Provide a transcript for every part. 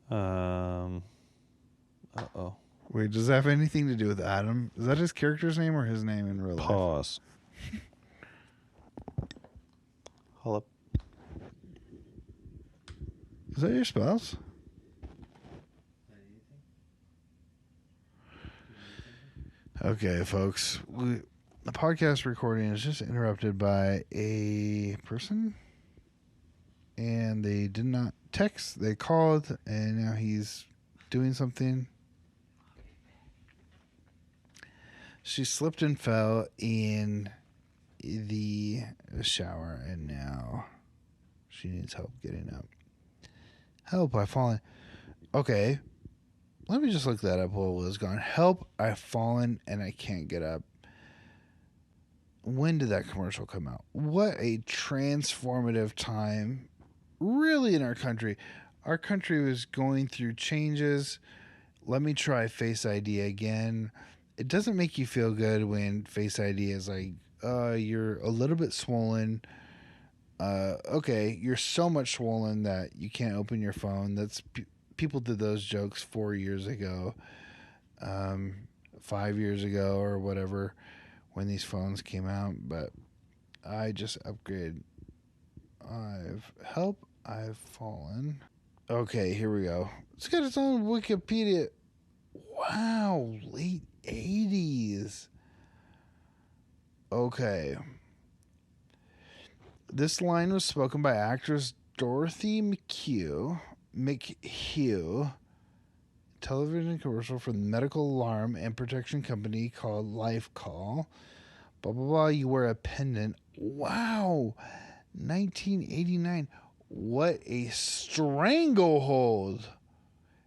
Um. Uh-oh. Wait, does that have anything to do with Adam? Is that his character's name or his name in real life? Pause. Hold up. Is that your spouse? Okay, folks. The podcast recording is just interrupted by a person. And they did not text. They called, and now he's doing something. She slipped and fell in the shower, and now she needs help getting up. Help, I've fallen. Okay, let me just look that up while it was gone. Help, I've fallen, and I can't get up. When did that commercial come out? What a transformative time, really, in our country. Our country was going through changes. Let me try Face ID again. It doesn't make you feel good when Face ID is like, you're a little bit swollen. Okay, you're so much swollen that you can't open your phone. People did those jokes 4 years ago, 5 years ago, or whatever, when these phones came out. But I just upgraded. I've fallen. Okay, here we go. It's got its own Wikipedia. Wow, late 80s. Okay. This line was spoken by actress Dorothy McHugh, television commercial for the medical alarm and protection company called Life Call. Blah, blah, blah. You wear a pendant. Wow. 1989. What a stranglehold.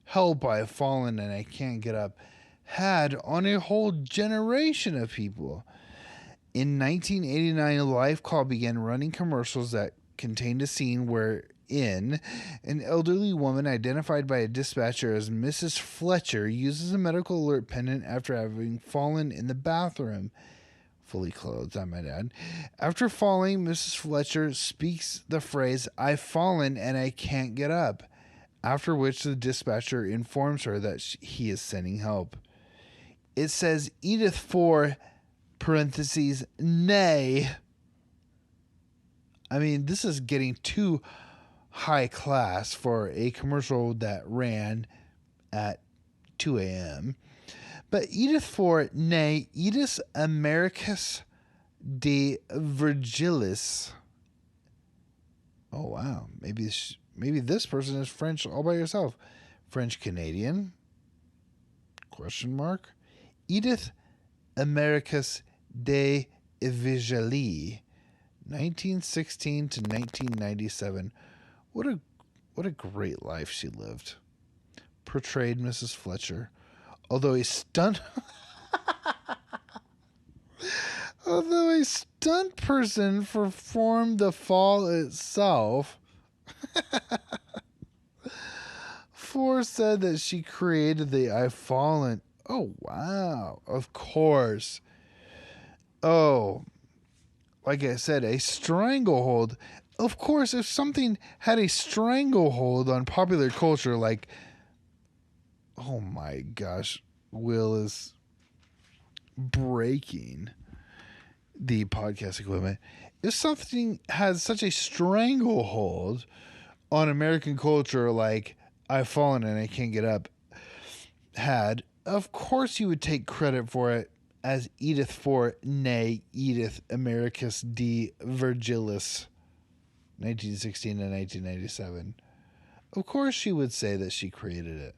Help, I've fallen and I can't get up. Had on a whole generation of people. In 1989, Life Call began running commercials that contained a scene wherein an elderly woman identified by a dispatcher as Mrs. Fletcher uses a medical alert pendant after having fallen in the bathroom. Fully clothed, I might add. After falling, Mrs. Fletcher speaks the phrase, I've fallen and I can't get up. After which the dispatcher informs her that he is sending help. It says Edith 4, parentheses, nay. I mean, this is getting too high class for a commercial that ran at 2 a.m. But Edith 4, nay, Edith Americus de Virgilis. Oh, wow. Maybe this person is French all by herself. French Canadian? Question mark. Edith Americus de Virgilis, 1916 to 1997. What a great life she lived. Portrayed Mrs. Fletcher. Although a stunt person performed the fall itself, Ford said that she created the I've fallen. Oh, wow. Of course. Oh, like I said, a stranglehold. Of course, if something had a stranglehold on popular culture, like, oh my gosh, Will is breaking the podcast equipment. If something has such a stranglehold on American culture, like I've fallen and I can't get up, of course you would take credit for it as Edith 4, nay, Edith Americus de Virgilis, 1916 to 1997. Of course she would say that she created it.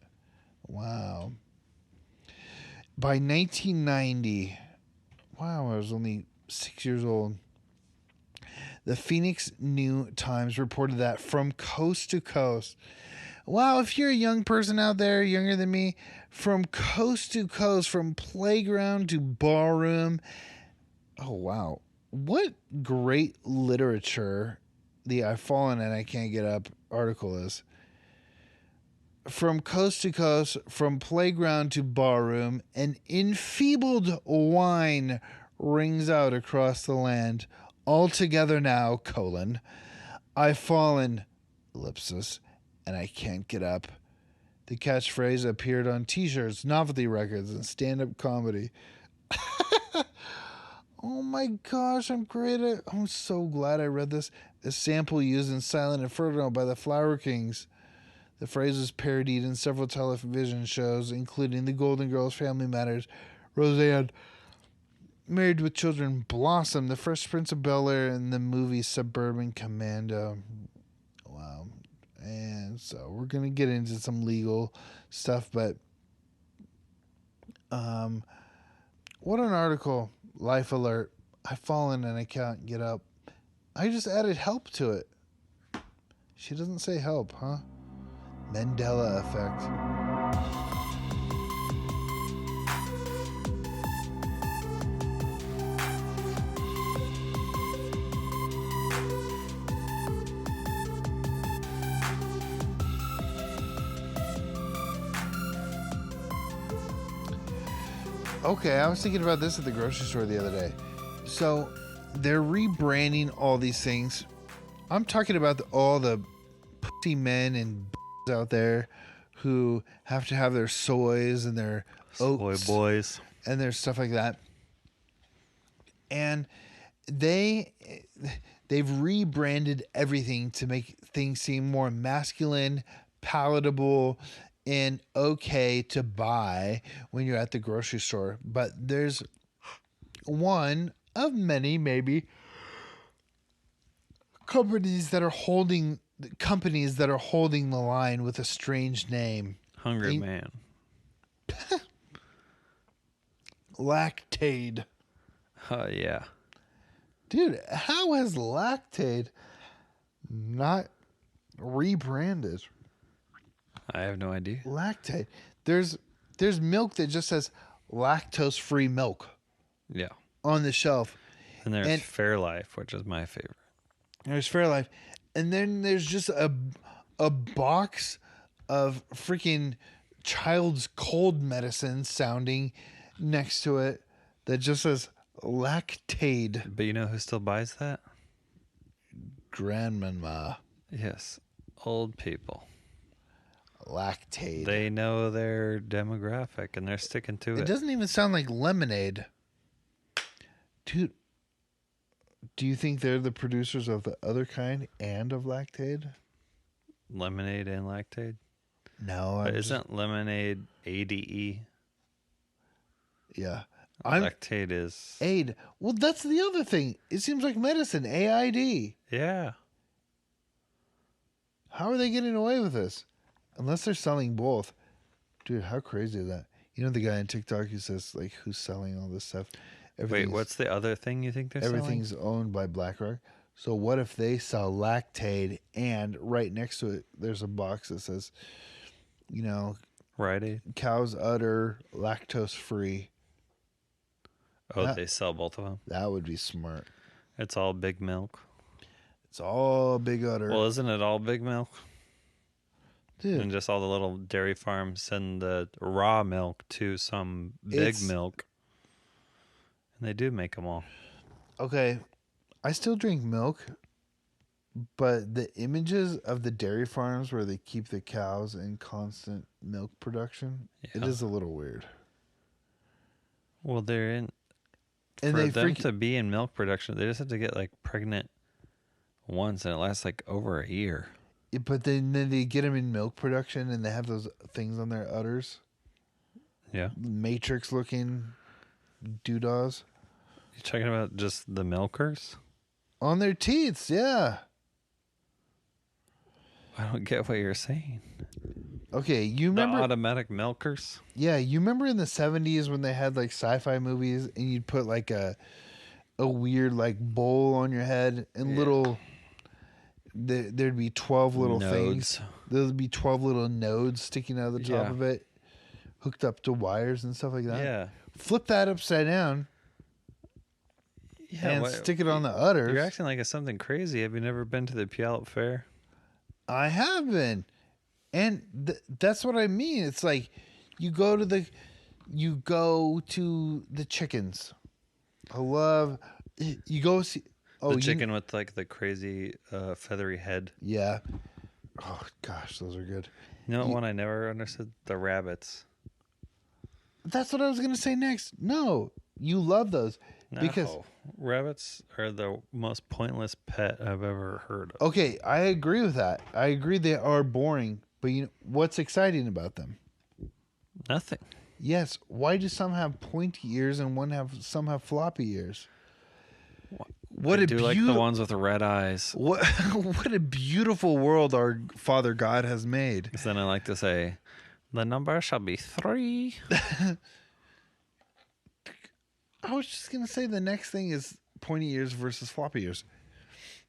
Wow. By 1990, wow, I was only 6 years old. The Phoenix New Times reported that from coast to coast. Wow, if you're a young person out there, younger than me, from coast to coast, from playground to ballroom. Oh, wow. What great literature the I've fallen and I can't get up article is. From coast to coast, from playground to ballroom, an enfeebled whine rings out across the land. All together now, I've fallen, ellipsis, and I can't get up. The catchphrase appeared on T-shirts, novelty records, and stand-up comedy. Oh my gosh, I'm so glad I read this. A sample used in Silent Inferno by the Flower Kings. The phrase was parodied in several television shows, including The Golden Girls, Family Matters, Roseanne, Married with Children, Blossom, The Fresh Prince of Bel-Air, and the movie Suburban Commando. Wow. And so we're going to get into some legal stuff, but what an article. Life alert. I've fallen and I can't get up. I just added help to it. She doesn't say help, huh? Mandela effect. Okay, I was thinking about this at the grocery store the other day. So, they're rebranding all these things. I'm talking about all the pussy men and out there who have to have their soys and their oats Soy boys. and their stuff like that. And they've rebranded everything to make things seem more masculine, palatable, and okay to buy when you're at the grocery store. But there's one of many, maybe, companies that are holding the line with a strange name. Hungry Man. Lactaid. Yeah. Dude, how has Lactaid not rebranded? I have no idea. Lactaid. There's milk that just says lactose-free milk Yeah. on the shelf. And there's Fairlife, which is my favorite. There's Fairlife. And then there's just a box of freaking child's cold medicine sounding next to it that just says Lactaid. But you know who still buys that? Grandmama. Yes. Old people. Lactaid. They know their demographic and they're sticking to it. It doesn't even sound like lemonade. Dude, do you think they're the producers of the other kind and of Lactaid? Lemonade and Lactaid? No. But isn't lemonade ADE? Yeah. Lactaid is... AID. Well, that's the other thing. It seems like medicine. AID. Yeah. How are they getting away with this? Unless they're selling both. Dude, how crazy is that? You know the guy on TikTok who says, like, who's selling all this stuff? Wait, what's the other thing you think they're selling? Everything's owned by BlackRock. So what if they sell Lactaid and right next to it, there's a box that says, you know, Rite Aid? cow's udder, lactose free. Oh, they sell both of them? That would be smart. It's all big milk? It's all big udder. Well, isn't it all big milk? Dude, And just all the little dairy farms send the raw milk to some big milk. And they do make them all. okay, I still drink milk, but the images of the dairy farms where they keep the cows in constant milk production, it is a little weird. Well, they're in... And For them to be in milk production, they just have to get, like, pregnant once, and it lasts, like, over a year. But then they get them in milk production, and they have those things on their udders. Yeah. Matrix-looking doodahs. You talking about just the milkers? On their teats, yeah. I don't get what you're saying. Okay, you remember... The automatic milkers? Yeah, you remember in the 70s when they had, like, sci-fi movies, and you'd put, like, a weird, like, bowl on your head, and little... There'd be 12 little things. There'd be 12 little nodes sticking out of the top of it, hooked up to wires and stuff like that. Yeah. Flip that upside down and stick it on the udders. You're acting like it's something crazy. Have you never been to the Puyallup Fair? I have been. And that's what I mean. It's like you go to the chickens. You go see... The chicken with like the crazy feathery head. Yeah. Oh gosh, those are good. You know what one I never understood? The rabbits. That's what I was going to say next. No, you love those. No. Because Rabbits are the most pointless pet I've ever heard of. okay, I agree with that. I agree they are boring, but you know what's exciting about them? Nothing. Yes. Why do some have pointy ears and some have floppy ears? What I do like the ones with the red eyes. What a beautiful world our Father God has made. Because then I like to say, the number shall be 3. I was just gonna say the next thing is pointy ears versus floppy ears.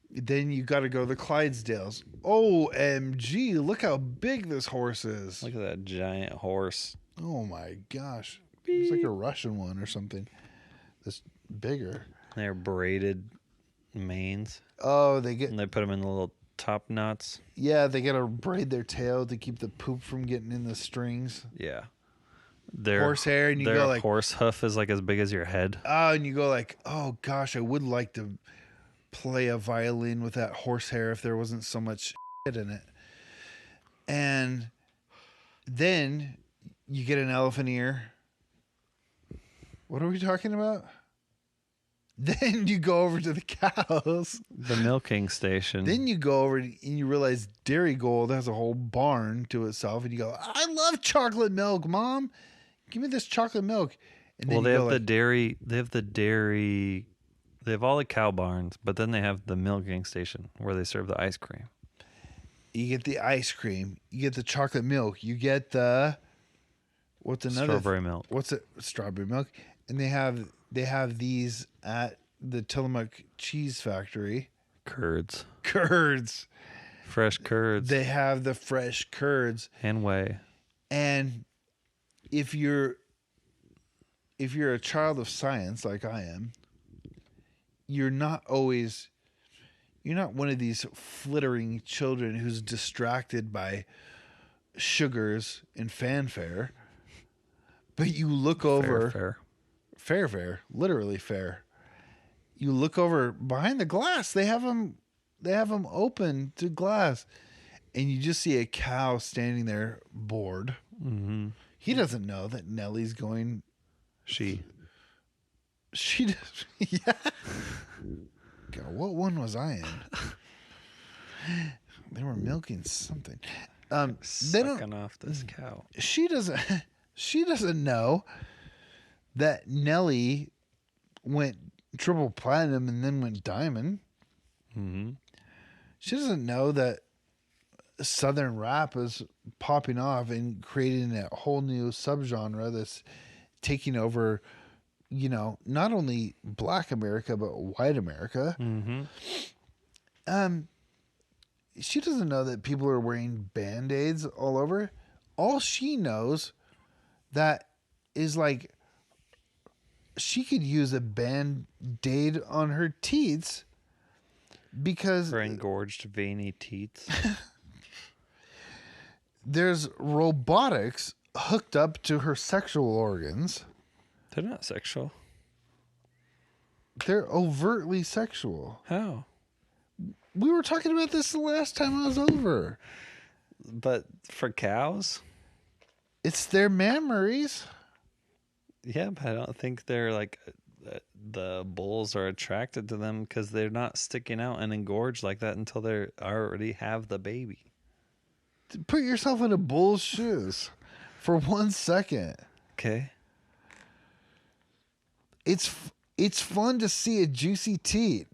Then you got to go to the Clydesdales. OMG! Look how big this horse is. Look at that giant horse. Oh my gosh! It's like a Russian one or something. That's bigger. They're braided manes. Oh, And they put them in the little top knots. Yeah, they gotta braid their tail to keep the poop from getting in the strings. Yeah. Horsehair, and you go like horse hoof is like as big as your head. Oh, and you go like, oh gosh, I would like to play a violin with that horsehair if there wasn't so much shit in it. And then you get an elephant ear. What are we talking about? Then you go over to the cows. The milking station. Then you go over and you realize Dairy Gold has a whole barn to itself. And you go, I love chocolate milk, Mom. Give me this chocolate milk. And then they have the dairy. They have the dairy. They have all the cow barns, but then they have the milking station where they serve the ice cream. You get the ice cream. You get the chocolate milk. You get the strawberry milk. What's it? Strawberry milk. And they have these at the Tillamook Cheese Factory. Curds. Fresh curds. They have the fresh curds and whey. And if you're a child of science like I am, you're not one of these flittering children who's distracted by sugars and fanfare. But you look over fair, literally fair. You look over behind the glass. They have them open to glass, and you just see a cow standing there bored. Mm-hmm. He doesn't know that Nellie's going. She does. Yeah. God, what one was I in? They were milking something. Sucking off this cow. She doesn't know that Nellie went triple platinum and then went diamond. Mm-hmm. She doesn't know that Southern rap is popping off and creating a whole new subgenre that's taking over, not only Black America but white America. Mm-hmm. She doesn't know that people are wearing Band-Aids all over. All she knows that is like she could use a Band-Aid on her teats because for engorged veiny teats. There's robotics hooked up to her sexual organs. They're not sexual. They're overtly sexual. How? We were talking about this the last time I was over. But for cows? It's their memories. Yeah, but I don't think they're like the bulls are attracted to them because they're not sticking out and engorged like that until they already have the baby. Put yourself in a bull's shoes for 1 second. Okay. It's fun to see a juicy teat.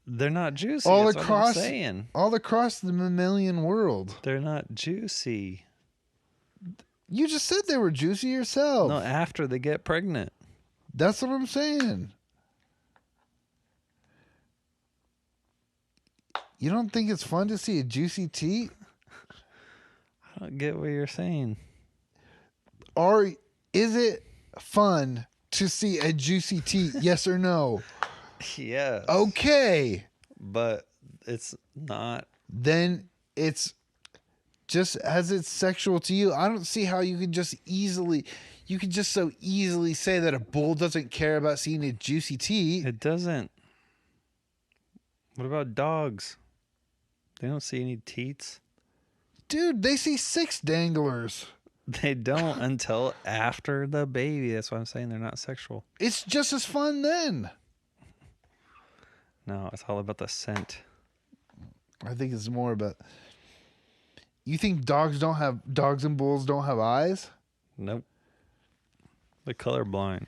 They're not juicy. All that's across, what I'm saying. all across the mammalian world. They're not juicy. You just said they were juicy yourself. No, after they get pregnant. That's what I'm saying. You don't think it's fun to see a juicy teat? I don't get what you're saying. Or is it fun to see a juicy teat? Yes or no? Yes. Okay. But it's not. Then it's just as it's sexual to you. I don't see how you can just so easily say that a bull doesn't care about seeing a juicy teat. It doesn't. What about dogs? They don't see any teats. Dude, they see 6 danglers. They don't until after the baby. That's why I'm saying they're not sexual. It's just as fun then. No, it's all about the scent. I think it's more about... You think dogs and bulls don't have eyes? Nope. They're colorblind.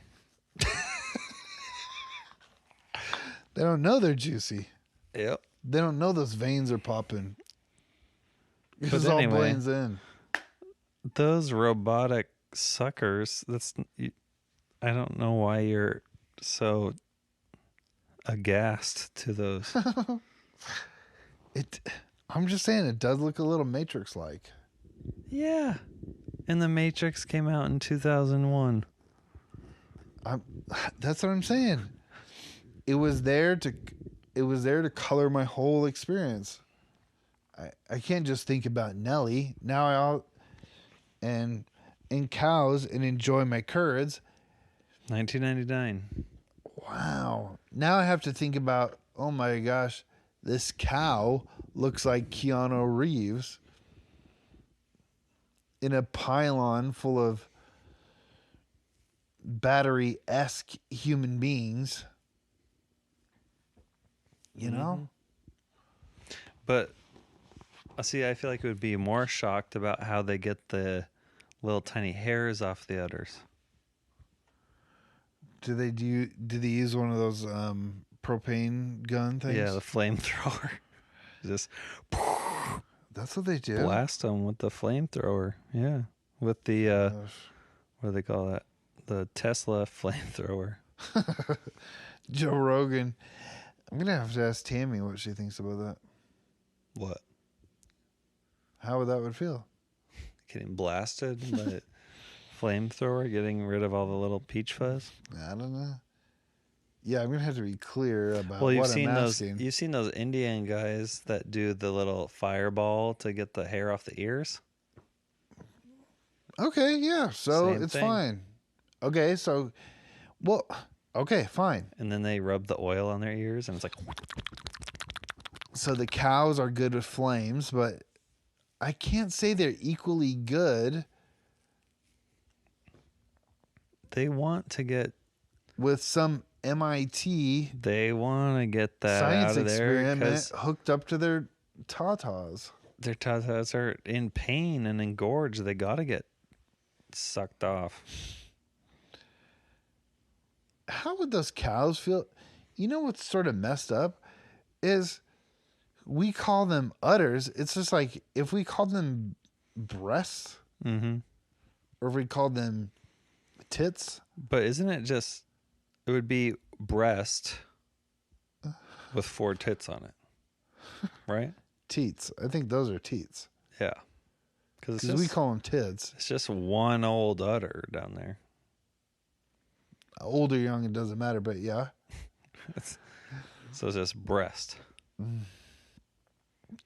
They don't know they're juicy. Yep. They don't know those veins are popping. But It all blends in. Those robotic suckers, I don't know why you're so aghast to those. I'm just saying it does look a little Matrix-like. Yeah. And the Matrix came out in 2001. That's what I'm saying. It was there to color my whole experience. I can't just think about Nelly. Now and cows and enjoy my curds. 1999. Wow. Now I have to think about, oh my gosh, this cow looks like Keanu Reeves in a pylon full of battery-esque human beings. You know? But see, I feel like it would be more shocked about how they get the little tiny hairs off the udders. Do they use one of those propane gun things? Yeah, the flamethrower. Just that's what they do. Blast them with the flamethrower. Yeah, with the what do they call that? The Tesla flamethrower. Joe Rogan. I'm gonna have to ask Tammy what she thinks about that. What? How would feel? Getting blasted by flamethrower, getting rid of all the little peach fuzz. I don't know. Yeah, I'm gonna have to be clear about Well, what I'm asking. You've seen those Indian guys that do the little fireball to get the hair off the ears. Okay, yeah, so Same it's thing. fine. Okay, so, well, okay, fine. And then they rub the oil on their ears, and it's like. So the cows are good with flames, but I can't say they're equally good. They want to get with some MIT. They want to get that science out of there experiment hooked up to their tatas. Their tatas are in pain and engorged. They got to get sucked off. How would those cows feel? You know what's sort of messed up is we call them udders. It's just like if we called them breasts, or if we called them tits. But isn't it just? It would be breast with 4 tits on it, right? Teats. I think those are teats. Yeah, because we call them tits. It's just one old udder down there. Old or young, it doesn't matter. But yeah. So it's just breast.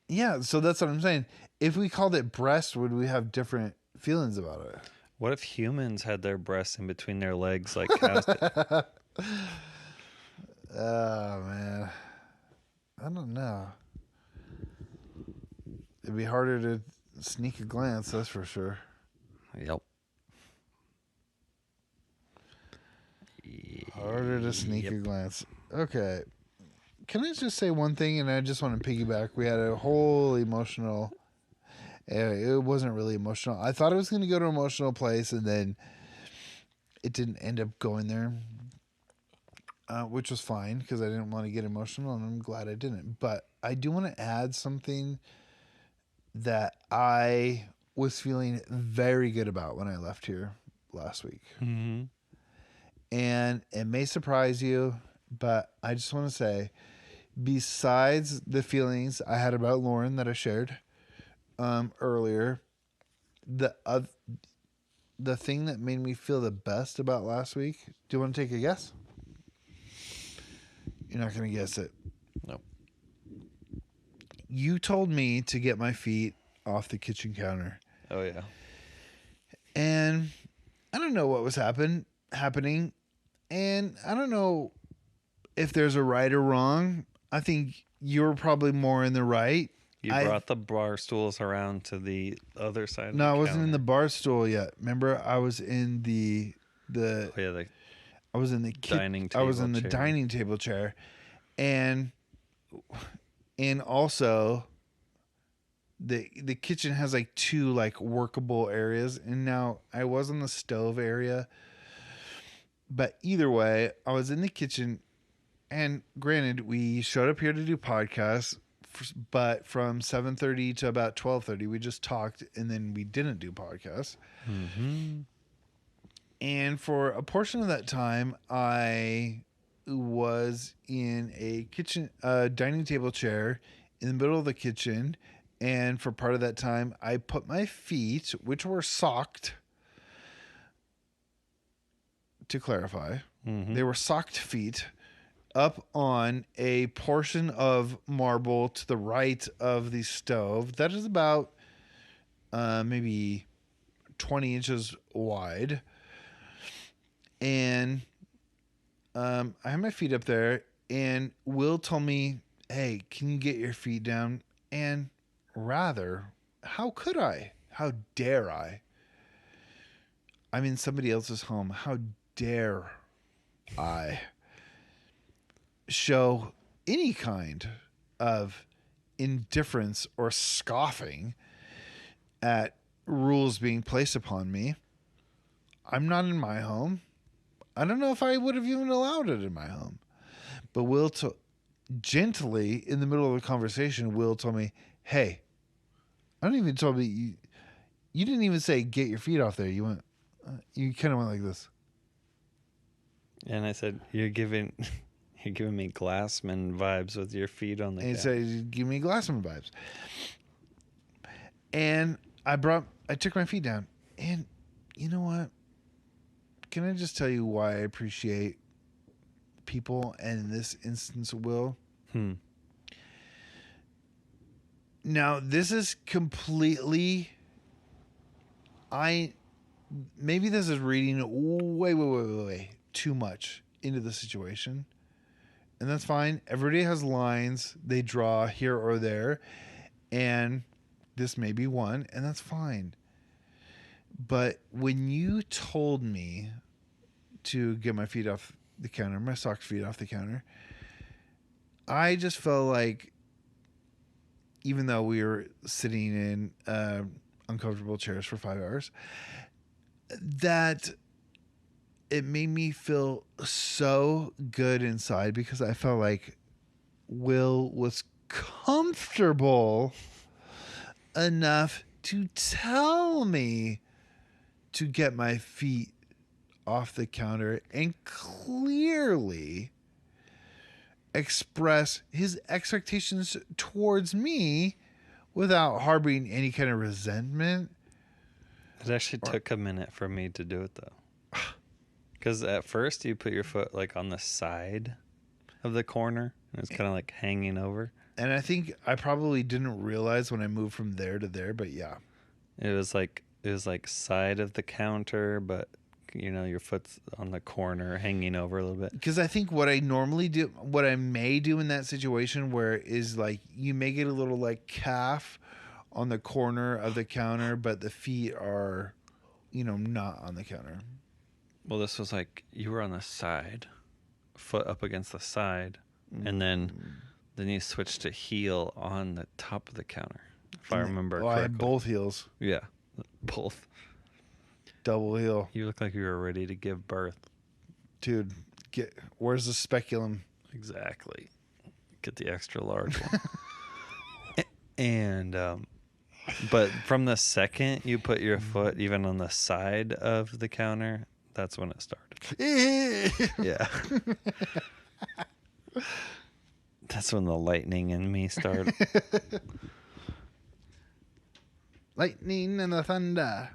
Yeah, so that's what I'm saying. If we called it breast, would we have different feelings about it? What if humans had their breasts in between their legs like cows did? Oh, man. I don't know. It'd be harder to sneak a glance, that's for sure. Yep. Harder to sneak a glance. Okay. Can I just say one thing, and I just want to piggyback? We had a whole emotional... It wasn't really emotional. I thought it was going to go to an emotional place, and then it didn't end up going there, which was fine because I didn't want to get emotional, and I'm glad I didn't. But I do want to add something that I was feeling very good about when I left here last week. Mm-hmm. And it may surprise you, but I just want to say, besides the feelings I had about Lauren that I shared earlier, the thing that made me feel the best about last week, do you want to take a guess? You're not going to guess it. Nope. You told me to get my feet off the kitchen counter. Oh, yeah. And I don't know what was happening. And I don't know if there's a right or wrong. I think you're probably more in the right. You brought the bar stools around to the other side of No, the I wasn't in the counter. bar stool yet. Remember, I was in the Oh, yeah, the I was in the dining I was table in the chair. dining table chair, and also the kitchen has like two like workable areas, and now I was in the stove area. But either way, I was in the kitchen, and granted, we showed up here to do podcasts, but from 7:30 to about 12:30, we just talked, and then we didn't do podcasts. Mm-hmm. And for a portion of that time, I was in a kitchen, dining table chair in the middle of the kitchen. And for part of that time, I put my feet, which were socked, to clarify, Mm-hmm. they were socked feet, up on a portion of marble to the right of the stove. That is about maybe 20 inches wide. And I had my feet up there, and Will told me, "Hey, can you get your feet down?" And rather, how could I? How dare I? I'm in somebody else's home. How dare I show any kind of indifference or scoffing at rules being placed upon me? I'm not in my home. I don't know if I would have even allowed it in my home. But gently, in the middle of the conversation, Will told me, "Hey, I don't even told me you didn't even say get your feet off there. You kind of went like this." And I said, "You're giving me Glassman vibes with your feet on the And he counter." said, "Give me Glassman vibes." And I took my feet down. And you know what? Can I just tell you why I appreciate people, and in this instance, Will? Hmm. Now, this is completely. Maybe this is reading way too much into the situation, and that's fine. Everybody has lines they draw here or there, and this may be one, and that's fine. But when you told me to get my feet off the counter, my sock feet off the counter, I just felt like, even though we were sitting in uncomfortable chairs for 5 hours, that it made me feel so good inside, because I felt like Will was comfortable enough to tell me to get my feet off the counter and clearly express his expectations towards me without harboring any kind of resentment. It actually took a minute for me to do it, though. Because at first you put your foot like on the side of the corner, and it's kind of like hanging over. And I think I probably didn't realize when I moved from there to there, but yeah. It was like side of the counter, but your foot's on the corner, hanging over a little bit. Because I think what I normally do, what I may do in that situation, where is like you may get a little like calf on the corner of the counter, but the feet are, not on the counter. Well, this was like you were on the side, foot up against the side, and then you switched to heel on the top of the counter, if I remember correctly. I had both heels. Yeah, both. Double heel. You look like you were ready to give birth. Dude, where's the speculum? Exactly. Get the extra large one. And but from the second you put your foot even on the side of the counter, that's when it started. Yeah. That's when the lightning in me started. Lightning and the thunder.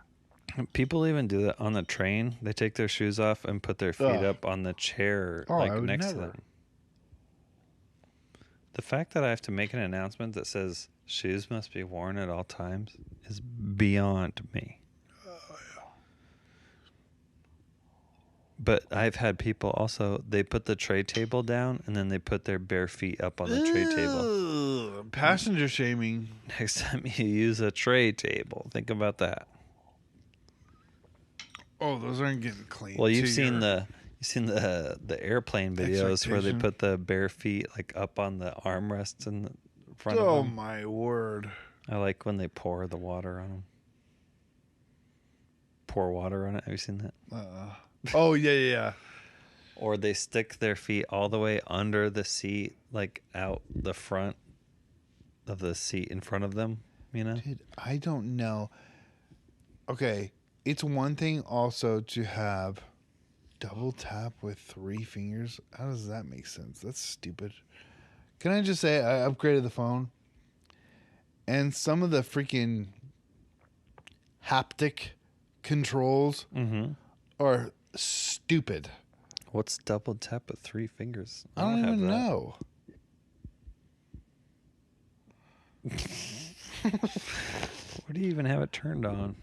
People even do that on the train. They take their shoes off and put their feet up on the chair, I would next never. to them. The fact that I have to make an announcement that says shoes must be worn at all times is beyond me. But I've had people also, they put the tray table down and then they put their bare feet up on the tray table. Ugh, passenger shaming. Next time you use a tray table, think about that. Oh, those aren't getting clean. Well, you've seen the airplane videos where they Expectation. put the bare feet like up on the armrests in the front of Oh them. my word. I like when they pour the water on them. Pour water on it. Have you seen that? Oh yeah. Or they stick their feet all the way under the seat, like out the front of the seat in front of them, you know? Dude, I don't know. Okay, it's one thing also to have double tap with 3 fingers. How does that make sense? That's stupid. Can I just say I upgraded the phone, and some of the freaking haptic controls are stupid. What's double tap with 3 fingers? I don't have even that. know. Where do you even have it turned on?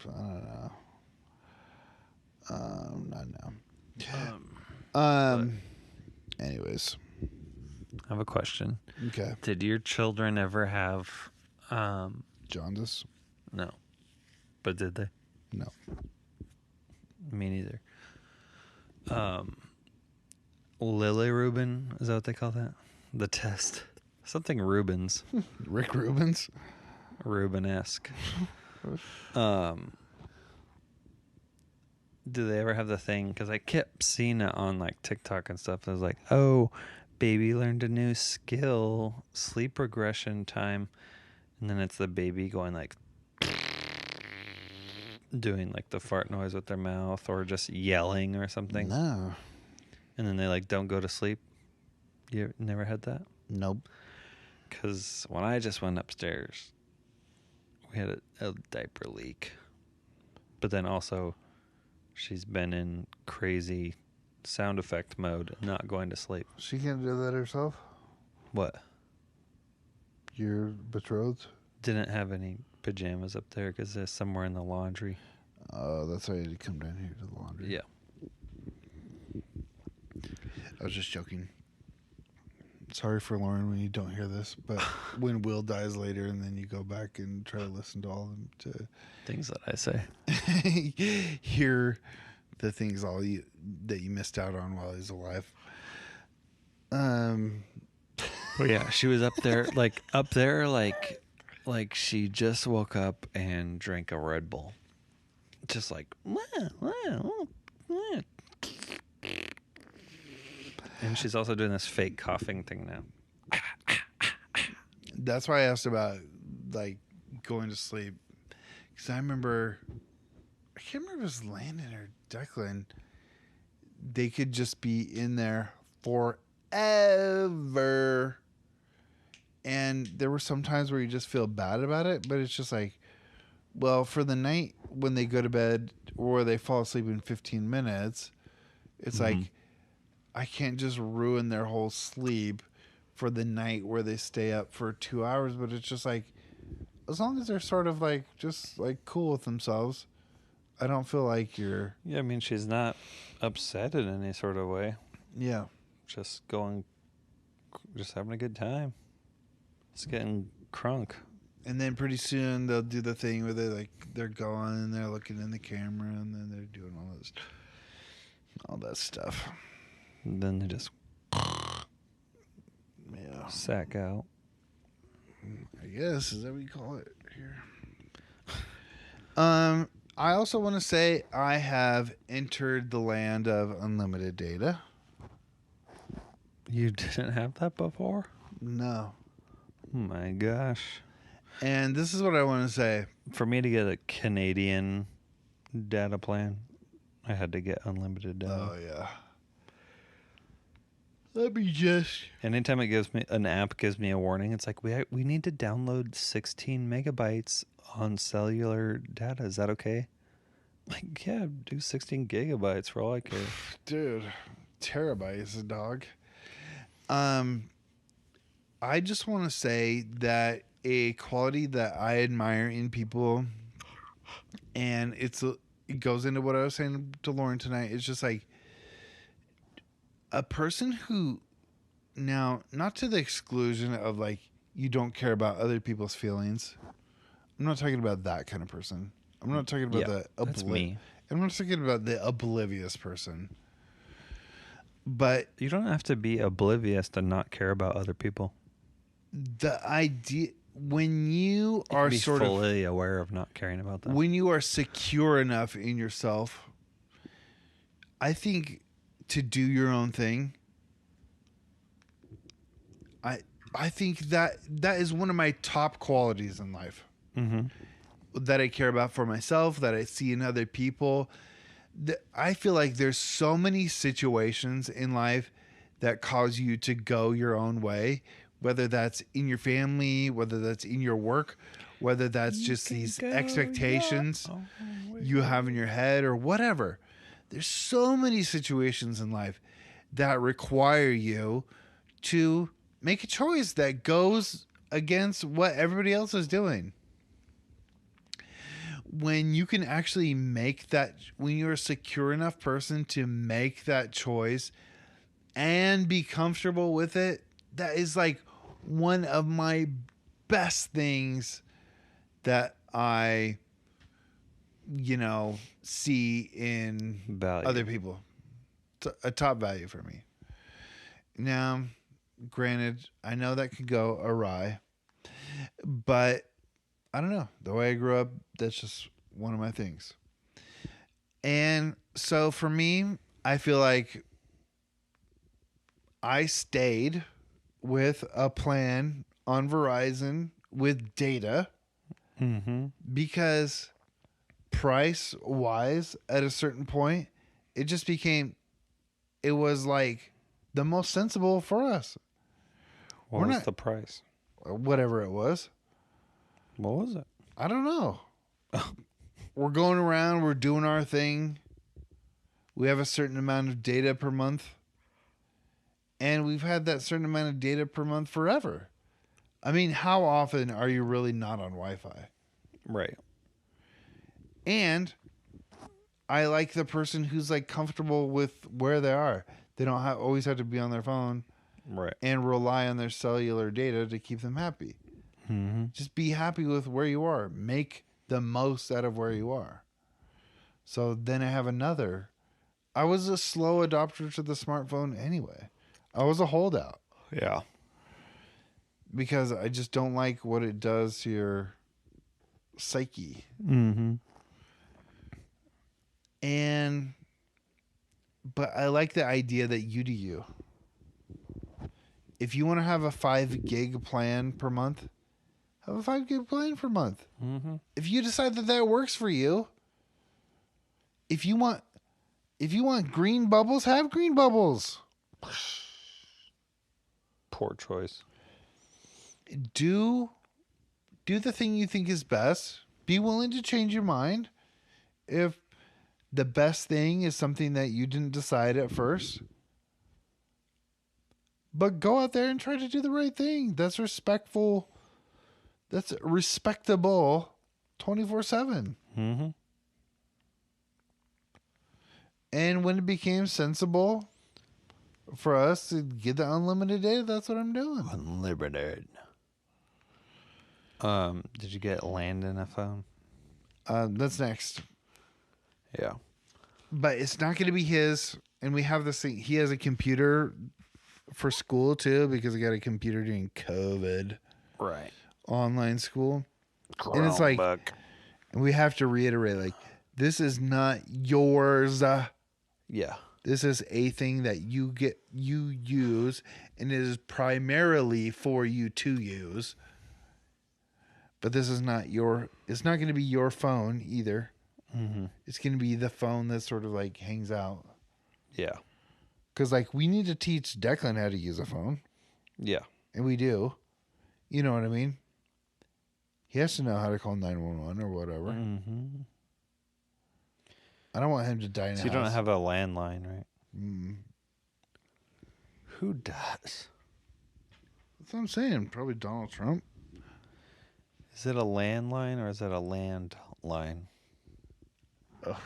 I don't know. Not now. Anyways. I have a question. Okay. Did your children ever have Jaundice? no. But did they? No. Me neither. Lily Rubin, is that what they call that? The test. Something Rubens. Rick Rubens? Rubenesque. Do they ever have the thing? Because I kept seeing it on like TikTok and stuff. I was like, oh, baby learned a new skill, sleep regression time. And then it's the baby going like, doing like the fart noise with their mouth or just yelling or something. No. And then they like don't go to sleep. You never had that? Nope. Because when I just went upstairs, we had a diaper leak. But then also, she's been in crazy sound effect mode, not going to sleep. She can't do that herself? What? Your betrothed? Didn't have any pajamas up there because they're somewhere in the laundry. Oh, that's why you had to come down here to the laundry. Yeah. I was just joking. Sorry for Lauren when you don't hear this, but when Will dies later and then you go back and try to listen to all of them to Things that I say. hear the things that you missed out on while he's alive. Well, yeah, she was up there, like she just woke up and drank a Red Bull. Just like, and she's also doing this fake coughing thing now. That's why I asked about like going to sleep, because I can't remember if it was Landon or Declan. They could just be in there forever, and there were some times where you just feel bad about it, but it's just like, well, for the night when they go to bed or they fall asleep in 15 minutes, it's like, I can't just ruin their whole sleep for the night where they stay up for 2 hours. But it's just like, as long as they're sort of like, just like cool with themselves, I don't feel like you're... Yeah, I mean, she's not upset in any sort of way. Yeah. Just having a good time. It's getting crunk. And then pretty soon they'll do the thing where they're going and they're looking in the camera and then they're doing all that stuff. And then they just Yeah. sack out. I guess is that what you call it here. I also want to say I have entered the land of unlimited data. You didn't have that before? No. Oh my gosh. And this is what I want to say. For me to get a Canadian data plan, I had to get unlimited data. Oh yeah. Let me just... Anytime an app gives me a warning, it's like we need to download 16 megabytes on cellular data. Is that okay? Like, yeah, do 16 gigabytes for all I care. Dude, terabytes, dog. I just want to say that a quality that I admire in people, and it's it goes into what I was saying to Lauren tonight. It's just like a person who, now, not to the exclusion of like you don't care about other people's feelings. I'm not talking about that kind of person. I'm not talking about that's me. I'm not talking about the oblivious person. But You don't have to be oblivious to not care about other people. the idea, when you You are can be sort of fully aware of not caring about them. when you are secure enough in yourself, I think to do your own thing, I think that is one of my top qualities in life. Mm-hmm. That I care about for myself, that I see in other people. I feel like there's so many situations in life that cause you to go your own way, whether that's in your family, whether that's in your work, whether that's just these expectations you have in your head or whatever. There's so many situations in life that require you to make a choice that goes against what everybody else is doing. When you can actually make that, when you're a secure enough person to make that choice and be comfortable with it, that is like one of my best things that I, see in Value. other people. A top value for me. Now, granted, I know that could go awry, but I don't know. The way I grew up, that's just one of my things. And so for me, I feel like I stayed with a plan on Verizon with data because price wise, at a certain point, it just became, it was like the most sensible for us. What was the price? Whatever it was. What was it? I don't know. We're going around, we're doing our thing. We have a certain amount of data per month. And we've had that certain amount of data per month forever. I mean, how often are you really not on Wi-Fi? Right. And I like the person who's like comfortable with where they are. They don't always have to be on their phone. Right. And rely on their cellular data to keep them happy. Mm-hmm. Just be happy with where you are. Make the most out of where you are. So then I have another. I was a slow adopter to the smartphone anyway. I was a holdout. Yeah. Because I just don't like what it does to your psyche. Mm-hmm. But I like the idea that you do you. If you want to have a 5 gig plan per month, have a 5 gig plan per month. Mm-hmm. If you decide that works for you, if you want green bubbles, have green bubbles. Poor choice. Do the thing you think is best. Be willing to change your mind if the best thing is something that you didn't decide at first. But go out there and try to do the right thing. That's respectful. That's respectable 24/7. Mm-hmm. And when it became sensible for us to get the unlimited data, that's what I'm doing. Unlimited. Did you get Landon a phone? That's next. Yeah. But it's not going to be his. And we have this thing. He has a computer for school too, because he got a computer during COVID. Right. Online school. And it's like, and we have to reiterate, like, this is not yours. Yeah. This is a thing that you use, and it is primarily for you to use. But this is not it's not going to be your phone either. Mm-hmm. It's going to be the phone that sort of like hangs out. Yeah. Because like we need to teach Declan how to use a phone. Yeah. And we do. You know what I mean? He has to know how to call 911 or whatever. Mm-hmm. I don't want him to die in a So you house. don't have a landline, right? Mm. Who does? That's what I'm saying. Probably Donald Trump. Is it a landline or is it a landline? Oh.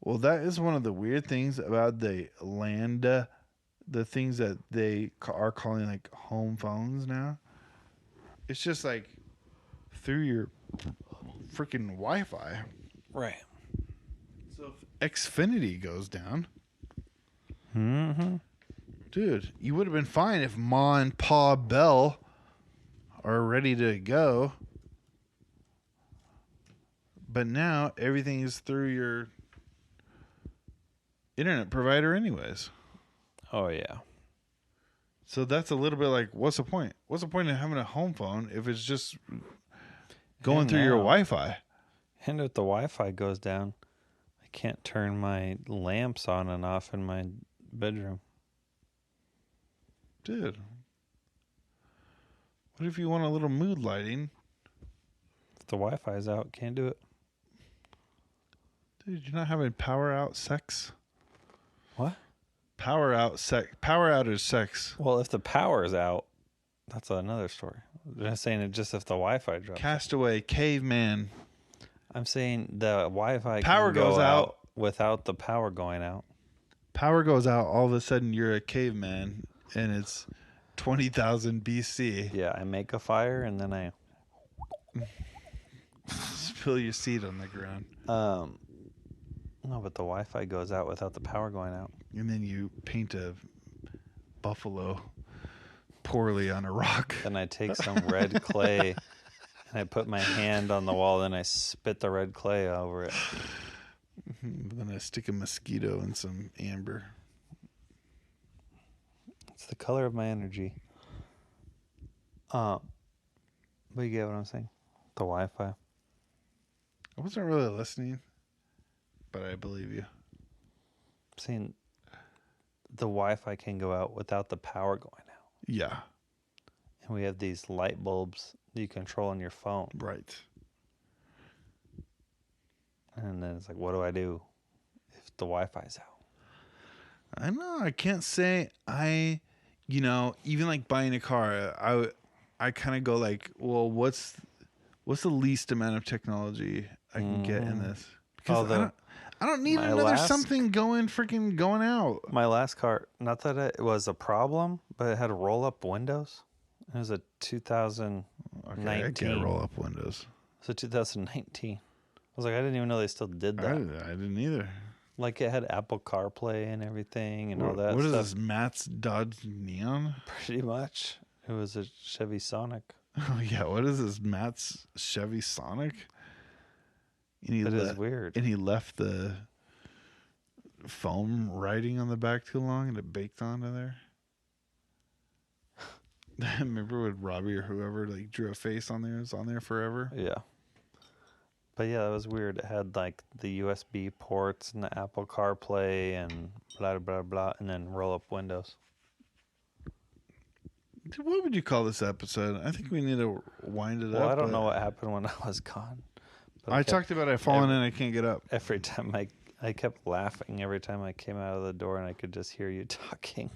Well, that is one of the weird things about the land, the things that they are calling like home phones now. It's just like through your freaking Wi-Fi. Right. So if Xfinity goes down, Mm-hmm. dude, you would have been fine if Ma and Pa Bell are ready to go. But now everything is through your internet provider anyways. Oh, yeah. So that's a little bit like, what's the point? What's the point of having a home phone if it's just going through your Wi-Fi? And if the Wi-Fi goes down, I can't turn my lamps on and off in my bedroom. Dude. What if you want a little mood lighting? If the Wi-Fi's out, can't do it. Dude, you're not having power out sex? What? Power outage sex. Well, if the power's out, that's another story. I'm just saying it just if the Wi-Fi drops. Castaway, caveman. I'm saying the Wi-Fi Power can go goes out without the power going out. Power goes out, all of a sudden you're a caveman, and it's 20,000 BC. Yeah, I make a fire and then I spill your seed on the ground. No, but the Wi-Fi goes out without the power going out. And then you paint a buffalo poorly on a rock. Then I take some red clay and I put my hand on the wall, then I spit the red clay over it. Then I stick a mosquito in some amber. It's the color of my energy. But you get what I'm saying? The Wi-Fi. I wasn't really listening, but I believe you. I'm saying the Wi-Fi can go out without the power going out. Yeah. And we have these light bulbs that you control on your phone. Right. And then it's like, what do I do if the Wi-Fi's out? I know. I can't say even like buying a car, I kind of go like, well, what's the least amount of technology I can get in this? Because I don't need another something going out. My last car, not that it was a problem, but it had roll-up windows. It was a 2019. Okay, I get roll-up windows. It was a 2019. I was like, I didn't even know they still did that. I didn't either. Like it had Apple CarPlay and everything and all that What stuff. is this, Matt's Dodge Neon? Pretty much. It was a Chevy Sonic. Oh, yeah. What is this, Matt's Chevy Sonic? That is weird. And he left the foam writing on the back too long and it baked onto there. Remember when Robbie or whoever like drew a face on there? It's on there forever. Yeah. But yeah, it was weird. It had like the USB ports and the Apple CarPlay and blah, blah, blah, and then roll up windows. What would you call this episode? I think we need to wind it up. Well, I don't know what happened when I was gone. I talked about it falling in and I can't get up. Every time I kept laughing every time I came out of the door and I could just hear you talking.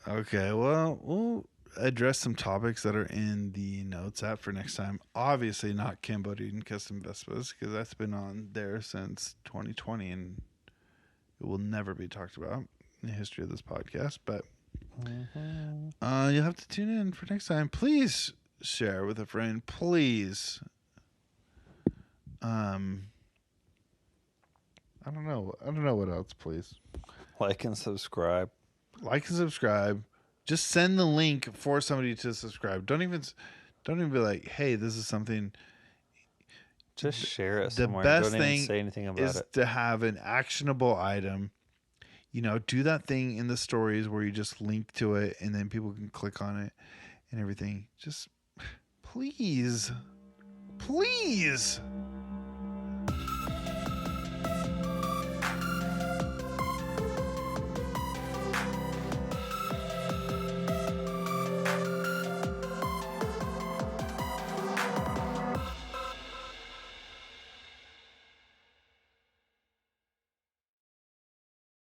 Okay, well, we'll address some topics that are in the notes app for next time. Obviously not Cambodian custom Vespas because that's been on there since 2020 and it will never be talked about in the history of this podcast. But you'll have to tune in for next time. Please share with a friend. Please. I don't know what else, please. Like and subscribe. Like and subscribe. Just send the link for somebody to subscribe. Don't even be like, hey, this is something. Just share it somewhere. The best Don't thing even say anything about is it. to have an actionable item. Do that thing in the stories where you just link to it and then people can click on it and everything. Just please.